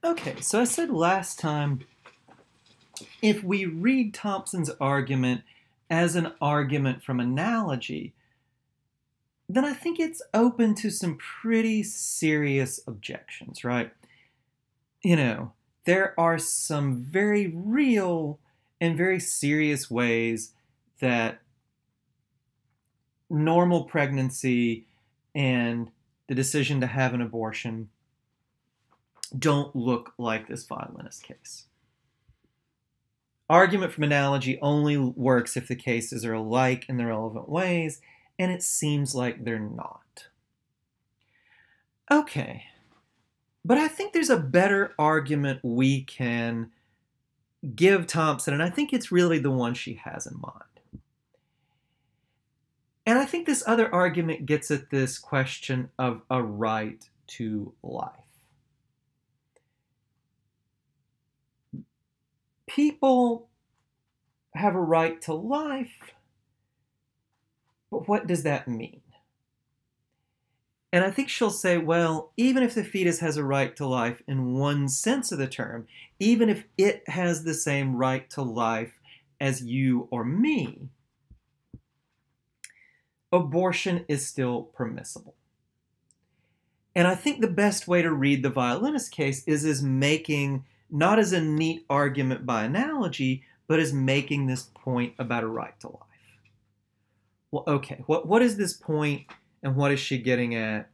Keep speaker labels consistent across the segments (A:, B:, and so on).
A: Okay, so I said last time, if we read Thomson's argument as an argument from analogy, then I think it's open to some pretty serious objections, right? There are some very real and very serious ways that normal pregnancy and the decision to have an abortion don't look like this violinist case. Argument from analogy only works if the cases are alike in the relevant ways, and it seems like they're not. Okay, but I think there's a better argument we can give Thomson, and I think it's really the one she has in mind. And I think this other argument gets at this question of a right to life. People have a right to life, but what does that mean? And I think she'll say, well, even if the fetus has a right to life in one sense of the term, even if it has the same right to life as you or me, abortion is still permissible. And I think the best way to read the violinist case is as making, not as a neat argument by analogy, but as making this point about a right to life. Well, okay, what is this point, and what is she getting at,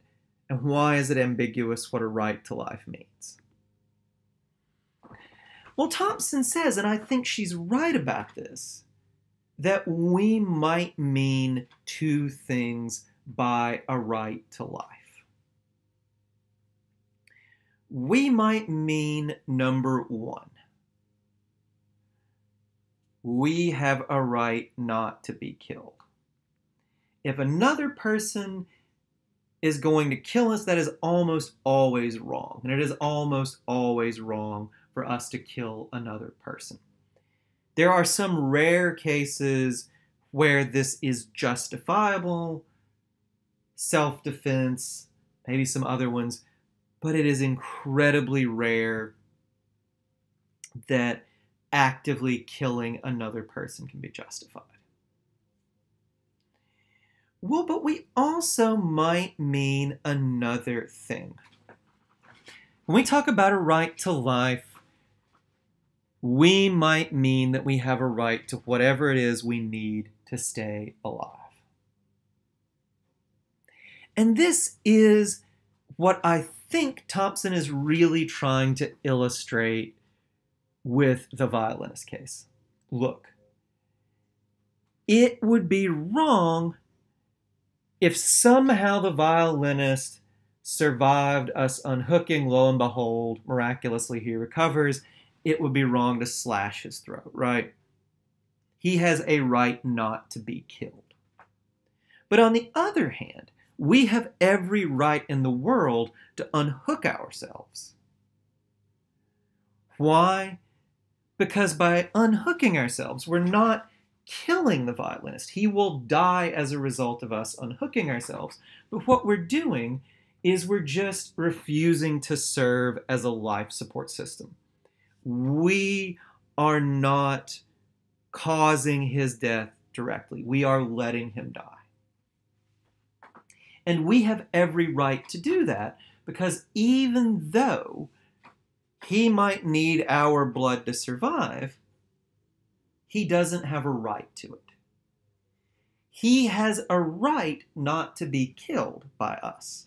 A: and why is it ambiguous what a right to life means? Well, Thomson says, and I think she's right about this, that we might mean two things by a right to life. We might mean, number one, we have a right not to be killed. If another person is going to kill us, that is almost always wrong. And it is almost always wrong for us to kill another person. There are some rare cases where this is justifiable, self-defense, maybe some other ones, but it is incredibly rare that actively killing another person can be justified. Well, but we also might mean another thing. When we talk about a right to life, we might mean that we have a right to whatever it is we need to stay alive. And this is what I think Thomson is really trying to illustrate with the violinist case. Look, it would be wrong if somehow the violinist survived us unhooking, lo and behold, miraculously he recovers, it would be wrong to slash his throat, right? He has a right not to be killed. But on the other hand, we have every right in the world to unhook ourselves. Why? Because by unhooking ourselves, we're not killing the violinist. He will die as a result of us unhooking ourselves. But what we're doing is we're just refusing to serve as a life support system. We are not causing his death directly. We are letting him die. And we have every right to do that because even though he might need our blood to survive, he doesn't have a right to it. He has a right not to be killed by us.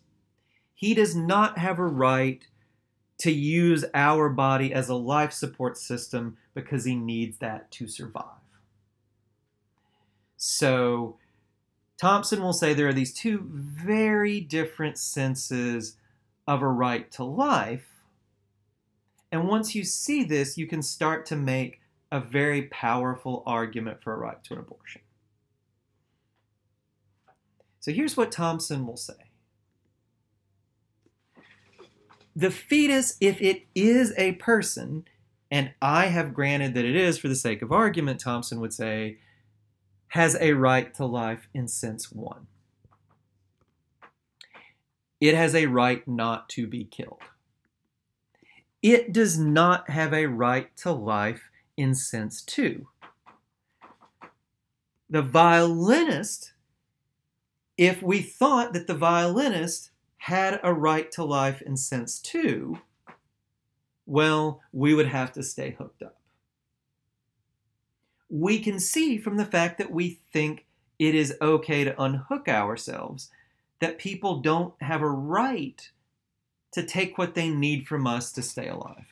A: He does not have a right to use our body as a life support system because he needs that to survive. So Thomson will say there are these two very different senses of a right to life. And once you see this, you can start to make a very powerful argument for a right to an abortion. So here's what Thomson will say. The fetus, if it is a person, and I have granted that it is for the sake of argument, Thomson would say, has a right to life in sense one. It has a right not to be killed. it does not have a right to life in sense 2. The violinist, if we thought that the violinist had a right to life in sense 2, well, we would have to stay hooked up. We can see from the fact that we think it is okay to unhook ourselves that people don't have a right to take what they need from us to stay alive.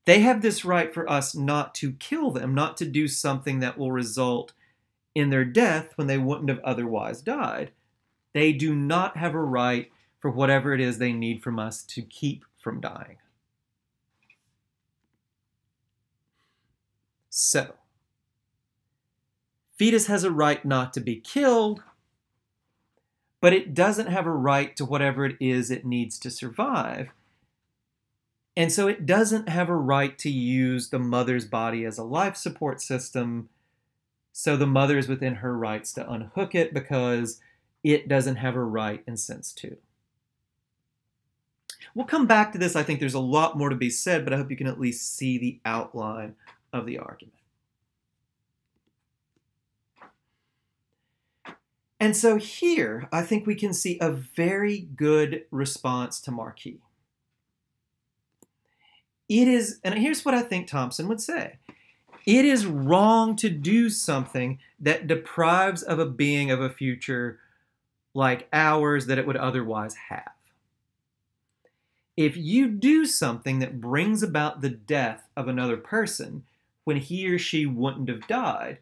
A: They have this right for us not to kill them, not to do something that will result in their death when they wouldn't have otherwise died. They do not have a right for whatever it is they need from us to keep from dying. So, fetus has a right not to be killed, but it doesn't have a right to whatever it is it needs to survive. And so it doesn't have a right to use the mother's body as a life support system. So the mother is within her rights to unhook it because it doesn't have a right in sense 2. We'll come back to this. I think there's a lot more to be said, but I hope you can at least see the outline of the argument. And so here, I think we can see a very good response to Marquis. It is, and here's what I think Thomson would say. It is wrong to do something that deprives of a being of a future like ours that it would otherwise have. If you do something that brings about the death of another person when he or she wouldn't have died,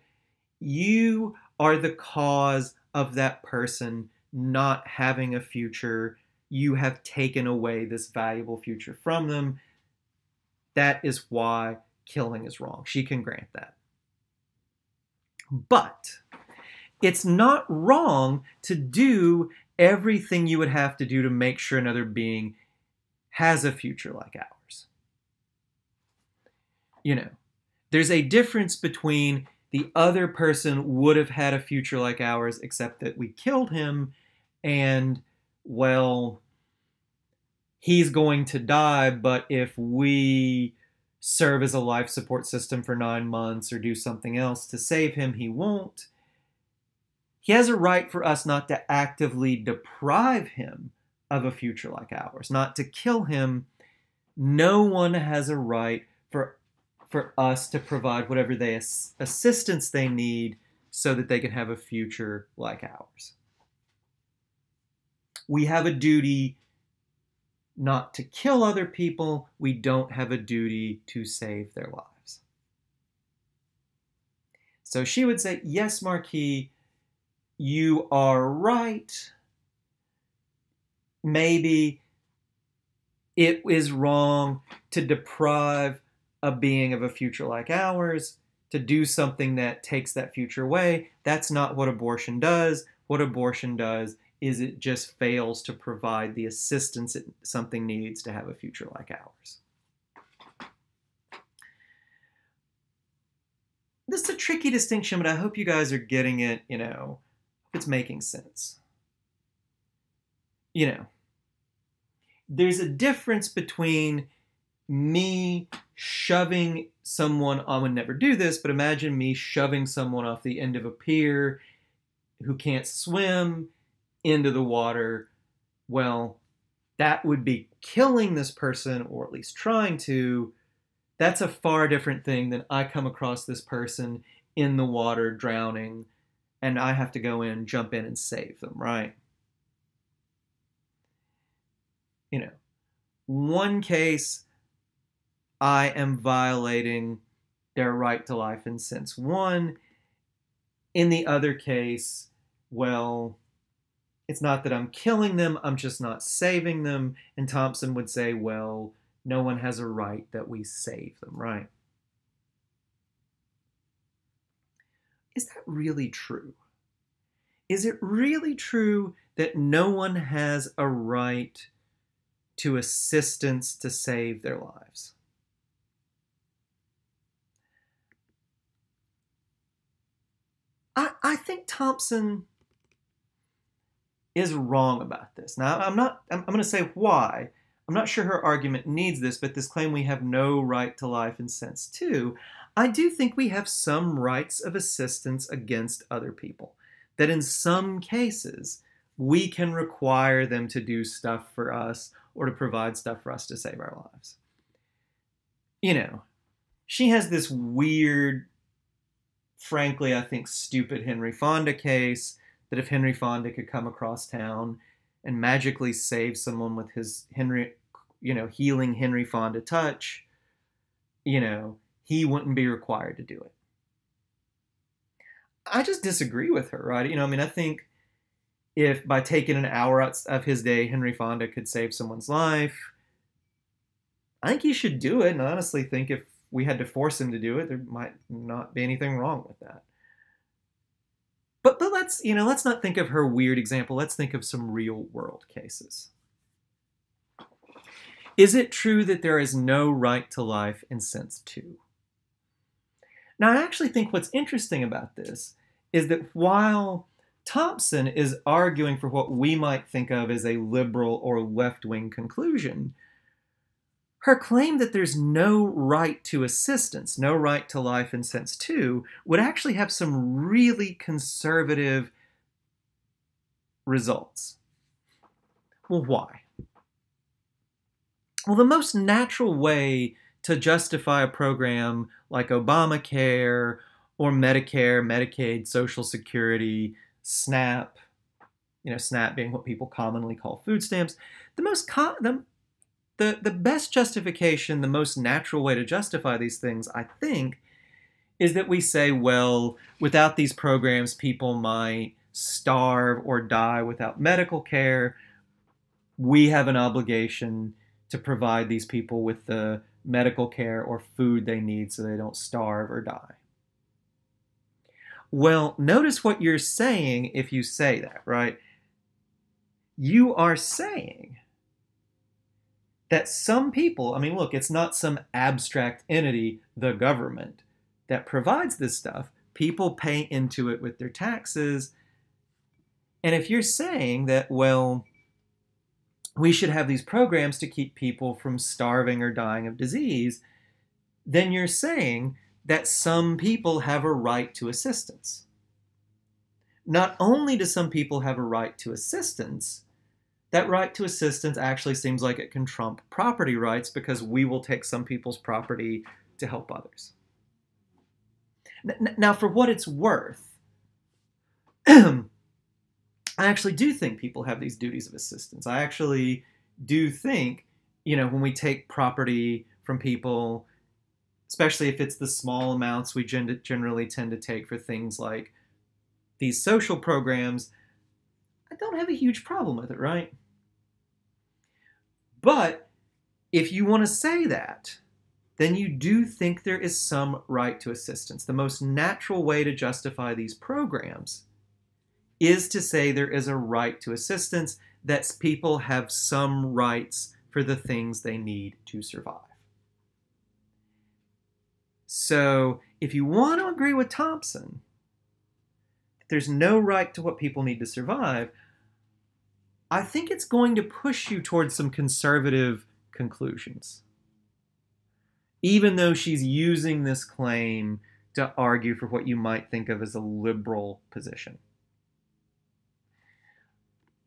A: you are the cause of that person not having a future. You have taken away this valuable future from them. That is why killing is wrong. She can grant that. But it's not wrong to do everything you would have to do to make sure another being has a future like ours. You know, there's a difference between the other person would have had a future like ours, except that we killed him, and, well, he's going to die, but if we serve as a life support system for 9 months or do something else to save him, he won't. He has a right for us not to actively deprive him of a future like ours, not to kill him. No one has a right for us to provide whatever assistance they need so that they can have a future like ours. We have a duty not to kill other people. We don't have a duty to save their lives. So she would say, yes, Marquis, you are right. Maybe it is wrong to deprive a being of a future like ours, to do something that takes that future away. That's not what abortion does. What abortion does is it just fails to provide the assistance that something needs to have a future like ours. This is a tricky distinction, but I hope you guys are getting it, it's making sense. There's a difference between me shoving someone, I would never do this, but imagine me shoving someone off the end of a pier who can't swim into the water. Well, that would be killing this person, or at least trying to. That's a far different thing than I come across this person in the water drowning and I have to go in, jump in and save them, right? One case, I am violating their right to life in sense 1. In the other case, well, it's not that I'm killing them, I'm just not saving them. And Thomson would say, well, no one has a right that we save them, right? Is that really true? Is it really true that no one has a right to assistance to save their lives? I think Thomson is wrong about this. Now, I'm going to say why. I'm not sure her argument needs this, but this claim we have no right to life in sense two, I do think we have some rights of assistance against other people. That in some cases, we can require them to do stuff for us or to provide stuff for us to save our lives. You know, she has this weird, frankly, I think, stupid Henry Fonda case that if Henry Fonda could come across town and magically save someone with his healing Henry Fonda touch, he wouldn't be required to do it. I just disagree with her, right? I think if by taking an hour out of his day, Henry Fonda could save someone's life, I think he should do it. And I honestly think if we had to force him to do it, there might not be anything wrong with that. But let's not think of her weird example. Let's think of some real world cases. Is it true that there is no right to life in sense two? Now, I actually think what's interesting about this is that while Thomson is arguing for what we might think of as a liberal or left-wing conclusion, her claim that there's no right to assistance, no right to life in sense two, would actually have some really conservative results. Well, why? Well, the most natural way to justify a program like Obamacare or Medicare, Medicaid, Social Security, SNAP, SNAP being what people commonly call food stamps, the best justification, the most natural way to justify these things, I think, is that we say, well, without these programs, people might starve or die without medical care. We have an obligation to provide these people with the medical care or food they need so they don't starve or die. Well, notice what you're saying if you say that, right? You are saying that some people, look, it's not some abstract entity, the government, that provides this stuff. People pay into it with their taxes. And if you're saying that, well, we should have these programs to keep people from starving or dying of disease, then you're saying that some people have a right to assistance. Not only do some people have a right to assistance, that right to assistance actually seems like it can trump property rights because we will take some people's property to help others. Now, for what it's worth, I actually do think people have these duties of assistance. I actually do think, when we take property from people, especially if it's the small amounts we generally tend to take for things like these social programs, I don't have a huge problem with it, right? But if you want to say that, then you do think there is some right to assistance. The most natural way to justify these programs is to say there is a right to assistance, that people have some rights for the things they need to survive. So if you want to agree with Thomson, there's no right to what people need to survive, I think it's going to push you towards some conservative conclusions. Even though she's using this claim to argue for what you might think of as a liberal position.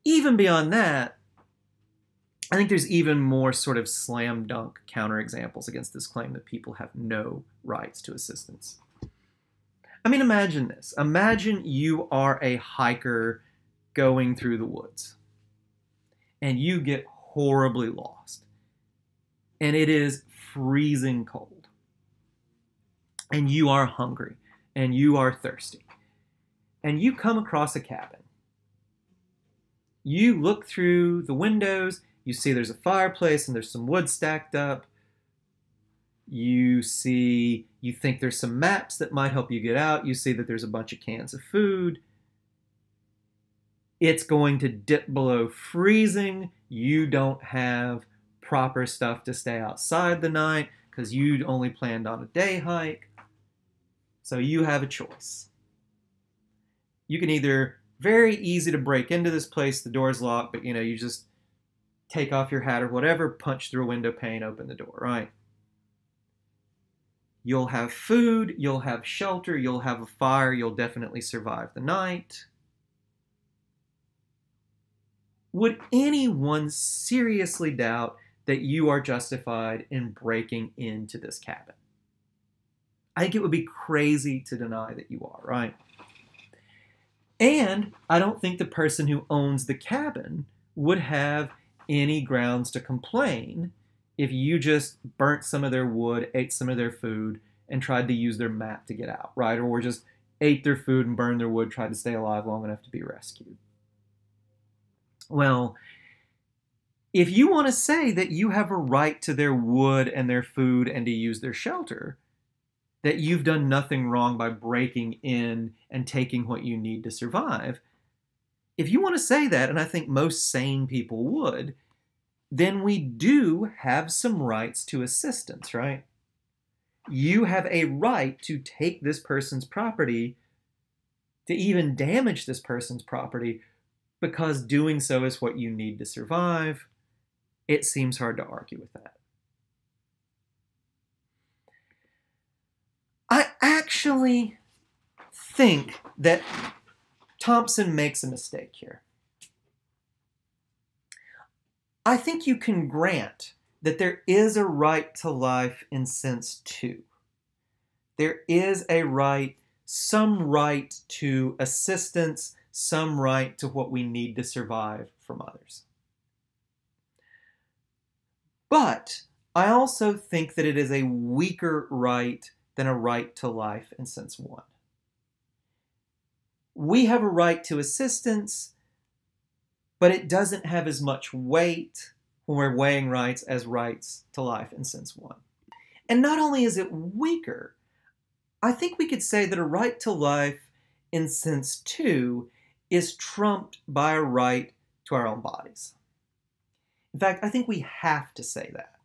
A: Even beyond that, I think there's even more sort of slam dunk counterexamples against this claim that people have no rights to assistance. Imagine this. Imagine you are a hiker going through the woods and you get horribly lost and it is freezing cold and you are hungry and you are thirsty and you come across a cabin. You look through the windows, you see there's a fireplace and there's some wood stacked up. You think there's some maps that might help you get out. You see that there's a bunch of cans of food. It's going to dip below freezing. You don't have proper stuff to stay outside the night because you'd only planned on a day hike. So you have a choice. You can either, very easy to break into this place, the door's locked, but you just take off your hat or whatever, punch through a window pane, open the door, right? You'll have food, you'll have shelter, you'll have a fire, you'll definitely survive the night. Would anyone seriously doubt that you are justified in breaking into this cabin? I think it would be crazy to deny that you are, right? And I don't think the person who owns the cabin would have any grounds to complain if you just burnt some of their wood, ate some of their food, and tried to use their mat to get out, right? Or just ate their food and burned their wood, tried to stay alive long enough to be rescued. Well, if you want to say that you have a right to their wood and their food and to use their shelter, that you've done nothing wrong by breaking in and taking what you need to survive, if you want to say that, and I think most sane people would, then we do have some rights to assistance, right? You have a right to take this person's property, to even damage this person's property, because doing so is what you need to survive. It seems hard to argue with that. I actually think that Thomson makes a mistake here. I think you can grant that there is a right to life in sense 2. There is a right, some right to assistance, some right to what we need to survive from others. But I also think that it is a weaker right than a right to life in sense 1. We have a right to assistance, but it doesn't have as much weight when we're weighing rights as rights to life in sense 1. And not only is it weaker, I think we could say that a right to life in sense 2 is trumped by a right to our own bodies. In fact, I think we have to say that.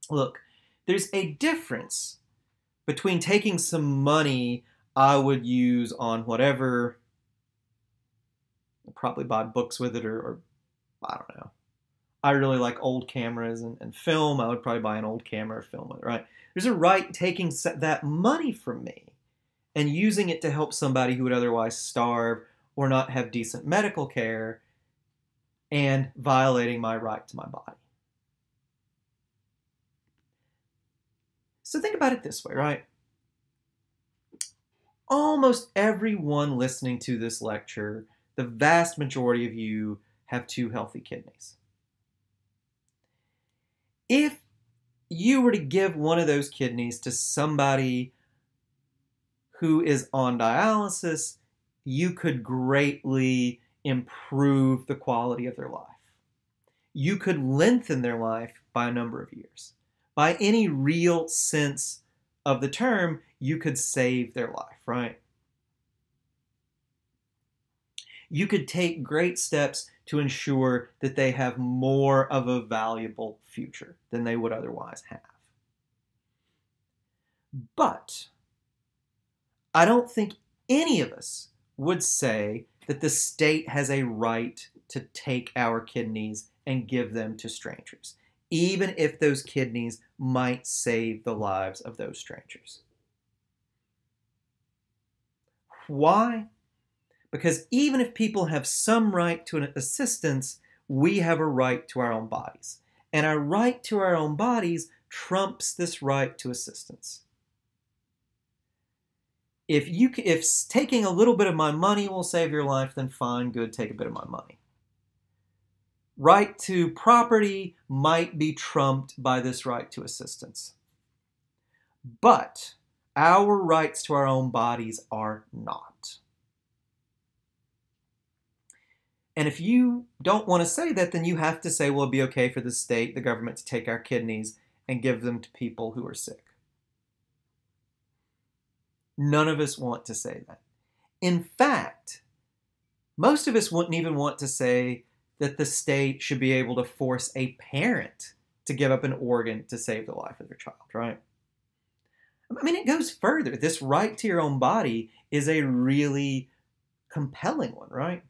A: Look, there's a difference between taking some money I would use on whatever, I'd probably buy books with it, or I don't know. I really like old cameras and film. I would probably buy an old camera or film with it, right? There's a right taking that money from me and using it to help somebody who would otherwise starve or not have decent medical care, and violating my right to my body. So think about it this way, right? Almost everyone listening to this lecture, the vast majority of you, have 2 healthy kidneys. If you were to give one of those kidneys to somebody who is on dialysis, you could greatly improve the quality of their life. You could lengthen their life by a number of years. By any real sense of the term, you could save their life, right? You could take great steps to ensure that they have more of a valuable future than they would otherwise have. But I don't think any of us would say that the state has a right to take our kidneys and give them to strangers, even if those kidneys might save the lives of those strangers. Why? Because even if people have some right to an assistance, we have a right to our own bodies. And our right to our own bodies trumps this right to assistance. If taking a little bit of my money will save your life, then fine, good, take a bit of my money. Right to property might be trumped by this right to assistance. But our rights to our own bodies are not. And if you don't want to say that, then you have to say, well, it'd be okay for the state, the government, to take our kidneys and give them to people who are sick. None of us want to say that. In fact, most of us wouldn't even want to say that the state should be able to force a parent to give up an organ to save the life of their child, right? I mean, it goes further. This right to your own body is a really compelling one, right?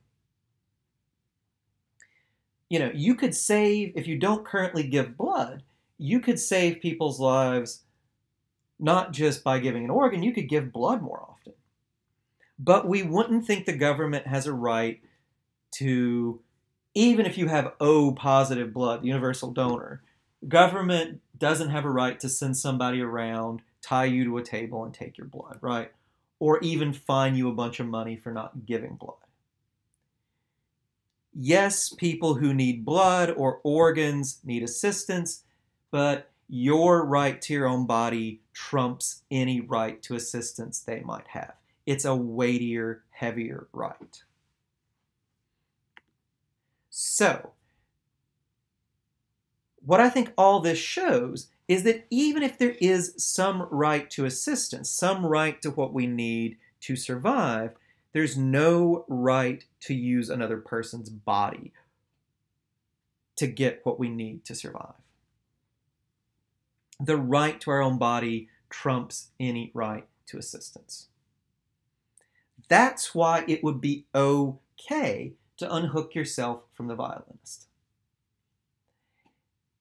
A: you could save, if you don't currently give blood, you could save people's lives not just by giving an organ, you could give blood more often. But we wouldn't think the government has a right to, even if you have O positive blood, the universal donor, government doesn't have a right to send somebody around, tie you to a table, and take your blood, right? Or even fine you a bunch of money for not giving blood. Yes, people who need blood or organs need assistance, but your right to your own body trumps any right to assistance they might have. It's a weightier, heavier right. So, what I think all this shows is that even if there is some right to assistance, some right to what we need to survive, there's no right to use another person's body to get what we need to survive. The right to our own body trumps any right to assistance. That's why it would be okay to unhook yourself from the violinist.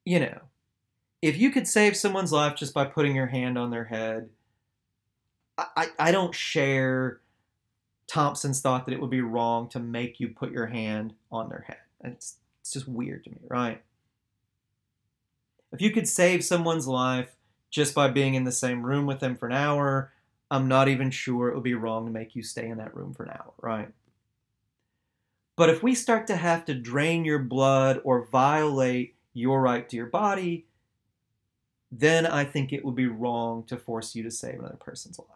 A: If you could save someone's life just by putting your hand on their head, I don't share Thomson's thought that it would be wrong to make you put your hand on their head. It's just weird to me, right? If you could save someone's life just by being in the same room with them for an hour, I'm not even sure it would be wrong to make you stay in that room for an hour, right? But if we start to have to drain your blood or violate your right to your body, then I think it would be wrong to force you to save another person's life.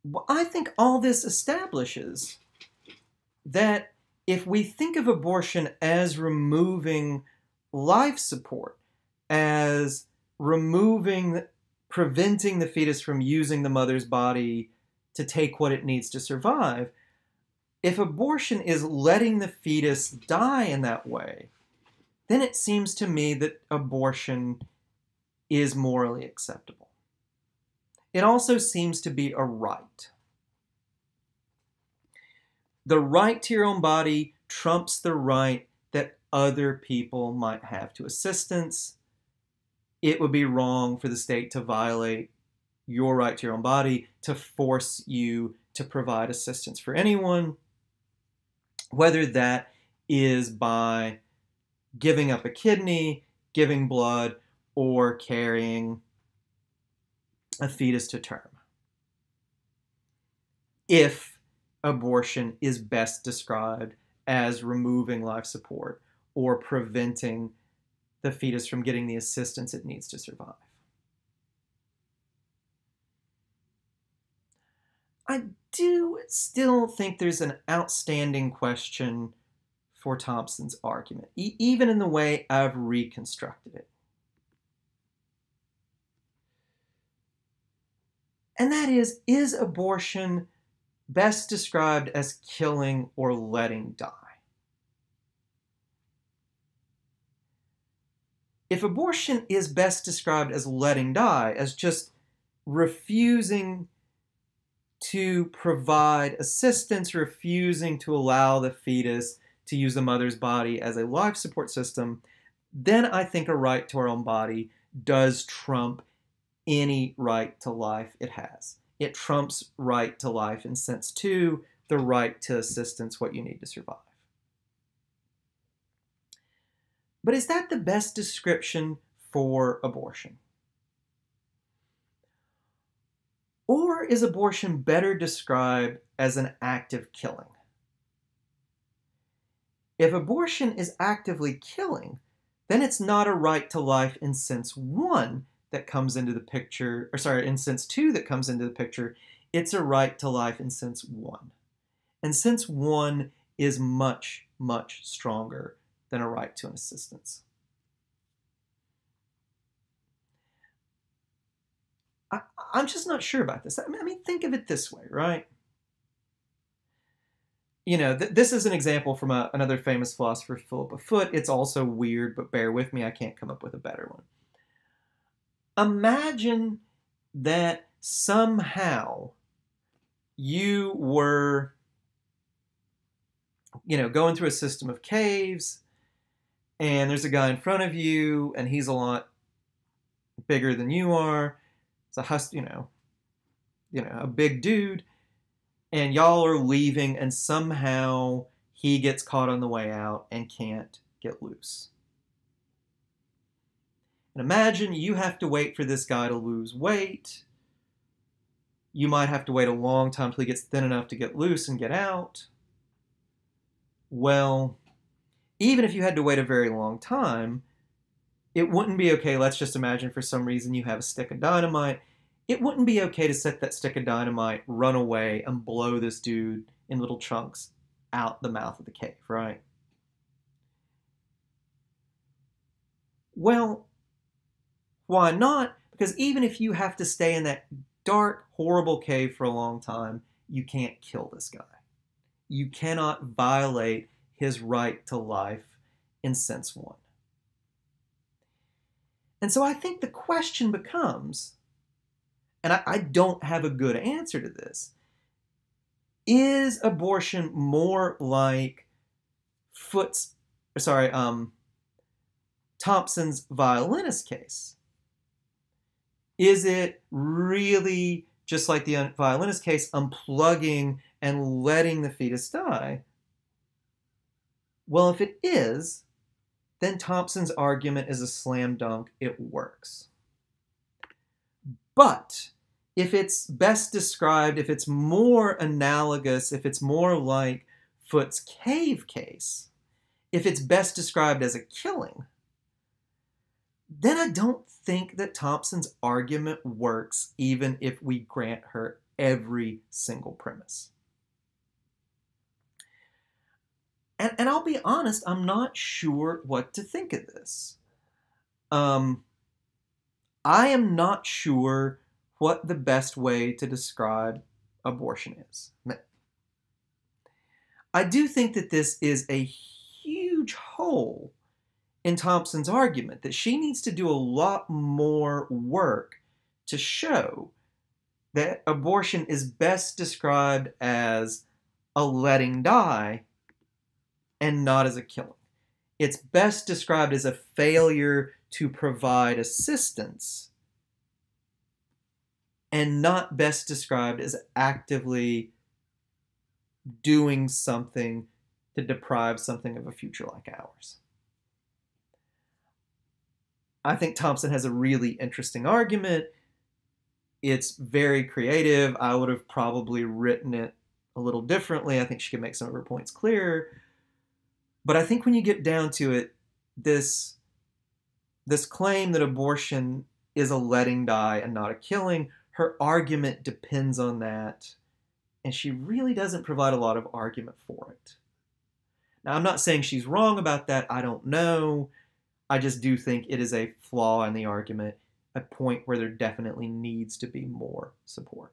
A: Well, I think all this establishes that if we think of abortion as removing life support, as preventing the fetus from using the mother's body to take what it needs to survive, if abortion is letting the fetus die in that way, then it seems to me that abortion is morally acceptable. It also seems to be a right. The right to your own body trumps the right that other people might have to assistance. It would be wrong for the state to violate your right to your own body, to force you to provide assistance for anyone, whether that is by giving up a kidney, giving blood, or carrying a fetus to term. If abortion is best described as removing life support or preventing the fetus from getting the assistance it needs to survive. I do still think there's an outstanding question for Thomson's argument, even in the way I've reconstructed it. And that is abortion best described as killing or letting die? If abortion is best described as letting die, as just refusing to provide assistance, refusing to allow the fetus to use the mother's body as a life support system, then I think a right to our own body does trump any right to life it has. It trumps right to life in sense 2, the right to assistance, what you need to survive. But is that the best description for abortion? Or is abortion better described as an active killing? If abortion is actively killing, then it's not a right to life in sense 1 that comes into the picture, in sense 2 that comes into the picture. It's a right to life in sense 1. And sense 1 is much, much stronger than a right to an assistance. I'm just not sure about this. I mean, think of it this way, right? This is an example from another famous philosopher, Philip Foot. It's also weird, but bear with me, I can't come up with a better one. Imagine that somehow you were going through a system of caves, and there's a guy in front of you, and he's a lot bigger than you are. It's a big dude, and y'all are leaving, and somehow he gets caught on the way out and can't get loose. And imagine you have to wait for this guy to lose weight. You might have to wait a long time till he gets thin enough to get loose and get out. Well, even if you had to wait a very long time, it wouldn't be okay. Let's just imagine for some reason you have a stick of dynamite. It wouldn't be okay to set that stick of dynamite, run away, and blow this dude in little chunks out the mouth of the cave, right? Well, why not? Because even if you have to stay in that dark, horrible cave for a long time, you can't kill this guy. You cannot violate his right to life in sense one. And so I think the question becomes, and I don't have a good answer to this, is abortion more like Thomson's violinist case? Is it really just like the violinist case, unplugging and letting the fetus die? Well, if it is, then Thomson's argument is a slam dunk. It works. But if it's best described, if it's more analogous, if it's more like Foote's cave case, if it's best described as a killing, then I don't think that Thomson's argument works, even if we grant her every single premise. And I'll be honest, I'm not sure what to think of this. I am not sure what the best way to describe abortion is. I do think that this is a huge hole in Thomson's argument, that she needs to do a lot more work to show that abortion is best described as a letting die and not as a killing. It's best described as a failure to provide assistance and not best described as actively doing something to deprive something of a future like ours. I think Thomson has a really interesting argument. It's very creative. I would have probably written it a little differently. I think she could make some of her points clearer. But I think when you get down to it, this claim that abortion is a letting die and not a killing, her argument depends on that. And she really doesn't provide a lot of argument for it. Now, I'm not saying she's wrong about that. I don't know. I just do think it is a flaw in the argument, a point where there definitely needs to be more support.